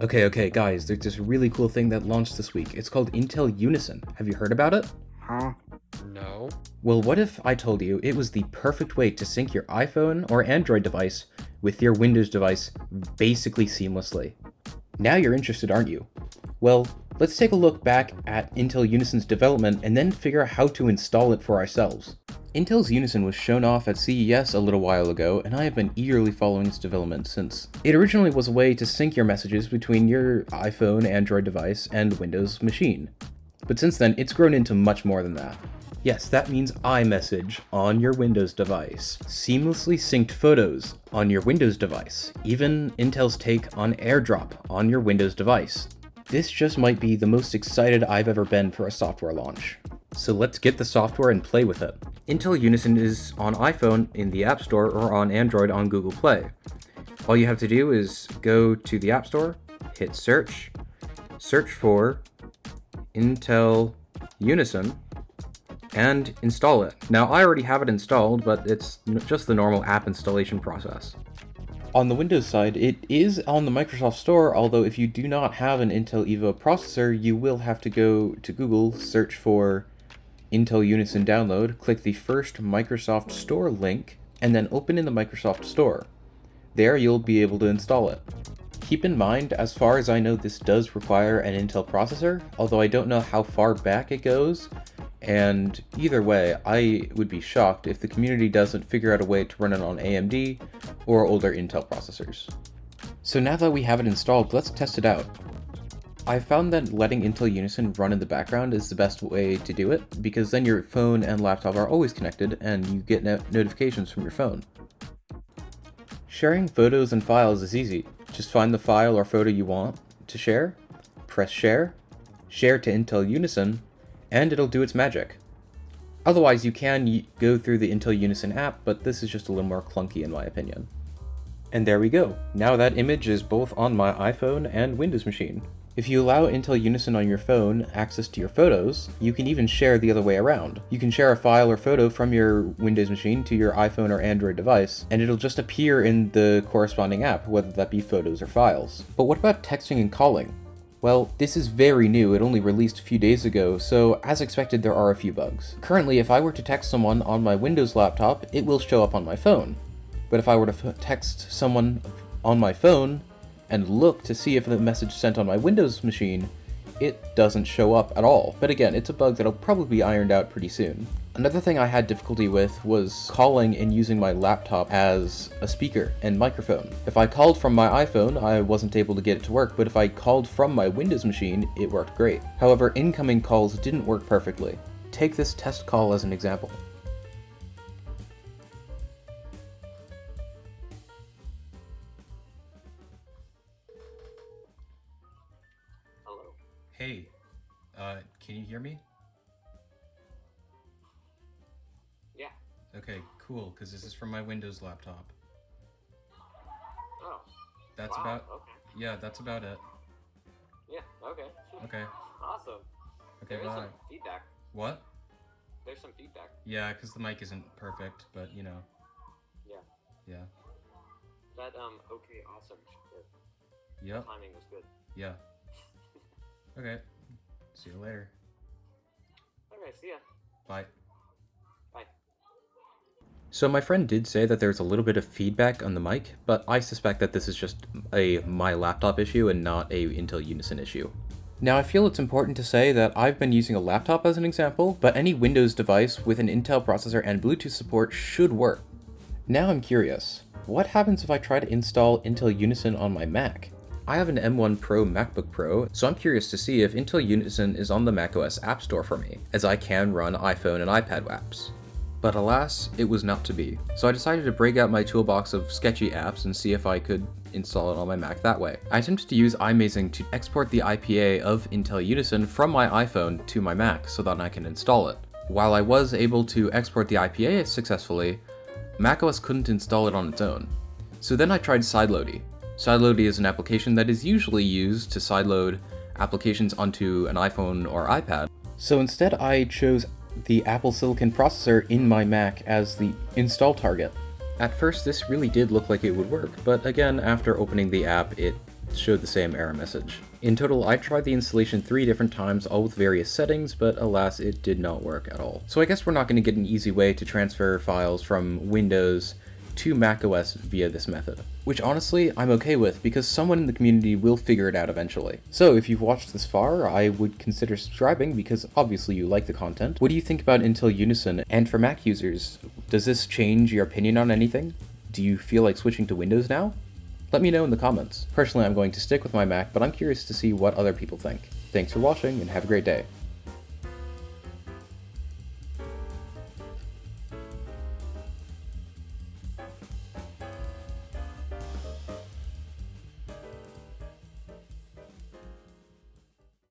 Okay, guys, there's this really cool thing that launched this week. It's called Intel Unison. Have you heard about it? Huh? No. Well, what if I told you it was the perfect way to sync your iPhone or Android device with your Windows device basically seamlessly? Now you're interested, aren't you? Well, let's take a look back at Intel Unison's development and then figure out how to install it for ourselves. Intel's Unison was shown off at CES a little while ago, and I have been eagerly following its development since. It originally was a way to sync your messages between your iPhone, Android device, and Windows machine. But since then, it's grown into much more than that. Yes, that means iMessage on your Windows device, seamlessly synced photos on your Windows device, even Intel's take on AirDrop on your Windows device. This just might be the most excited I've ever been for a software launch. So let's get the software and play with it. Intel Unison is on iPhone in the App Store or on Android on Google Play. All you have to do is go to the App Store, hit search for Intel Unison, and install it. Now, I already have it installed, but it's just the normal app installation process. On the Windows side, it is on the Microsoft Store, although if you do not have an Intel Evo processor, you will have to go to Google, search for Intel Unison download, click the first Microsoft Store link, and then open in the Microsoft Store. There you'll be able to install it. Keep in mind, as far as I know, this does require an Intel processor, although I don't know how far back it goes, and either way, I would be shocked if the community doesn't figure out a way to run it on AMD or older Intel processors. So now that we have it installed, let's test it out. I found that letting Intel Unison run in the background is the best way to do it, because then your phone and laptop are always connected and you get notifications from your phone. Sharing photos and files is easy. Just find the file or photo you want to share, press share, share to Intel Unison, and it'll do its magic. Otherwise, you can go through the Intel Unison app, but this is just a little more clunky in my opinion. And there we go. Now that image is both on my iPhone and Windows machine. If you allow Intel Unison on your phone access to your photos, you can even share the other way around. You can share a file or photo from your Windows machine to your iPhone or Android device, and it'll just appear in the corresponding app, whether that be photos or files. But what about texting and calling? Well, this is very new, it only released a few days ago, so as expected there are a few bugs. Currently, if I were to text someone on my Windows laptop, it will show up on my phone. But if I were to text someone on my phone, and look to see if the message sent on my Windows machine, it doesn't show up at all. But again, it's a bug that'll probably be ironed out pretty soon. Another thing I had difficulty with was calling and using my laptop as a speaker and microphone. If I called from my iPhone, I wasn't able to get it to work, but if I called from my Windows machine, it worked great. However, incoming calls didn't work perfectly. Take this test call as an example. Hey, can you hear me? Yeah. Okay, cool, because this is from my Windows laptop. Oh. That's wow. about, Okay. yeah, that's about it. Yeah. Okay. Okay, Awesome. okay, There is bye. some feedback. What? There's some feedback. Yeah, because the mic isn't perfect, but you know, Yeah. yeah. That okay. Awesome. Good. Yep, Timing was good. yeah. Okay, see you later. Okay. See ya. Bye. Bye. So my friend did say that there's a little bit of feedback on the mic, but I suspect that this is just a my laptop issue and not a Intel Unison issue. Now I feel it's important to say that I've been using a laptop as an example, but any Windows device with an Intel processor and Bluetooth support should work. Now I'm curious, what happens if I try to install Intel Unison on my Mac? I have an M1 Pro MacBook Pro, so I'm curious to see if Intel Unison is on the macOS App Store for me, as I can run iPhone and iPad apps. But alas, it was not to be. So I decided to break out my toolbox of sketchy apps and see if I could install it on my Mac that way. I attempted to use iMazing to export the IPA of Intel Unison from my iPhone to my Mac so that I can install it. While I was able to export the IPA successfully, macOS couldn't install it on its own. So then I tried Sideloady. Sideloady is an application that is usually used to sideload applications onto an iPhone or iPad. So instead I chose the Apple Silicon processor in my Mac as the install target. At first this really did look like it would work, but again, after opening the app, it showed the same error message. In total, I tried the installation 3 different times, all with various settings, but alas, it did not work at all. So I guess we're not going to get an easy way to transfer files from Windows to macOS via this method, which honestly I'm okay with because someone in the community will figure it out eventually. So if you've watched this far, I would consider subscribing because obviously you like the content. What do you think about Intel Unison? And for Mac users, does this change your opinion on anything? Do you feel like switching to Windows now? Let me know in the comments. Personally, I'm going to stick with my Mac, but I'm curious to see what other people think. Thanks for watching and have a great day.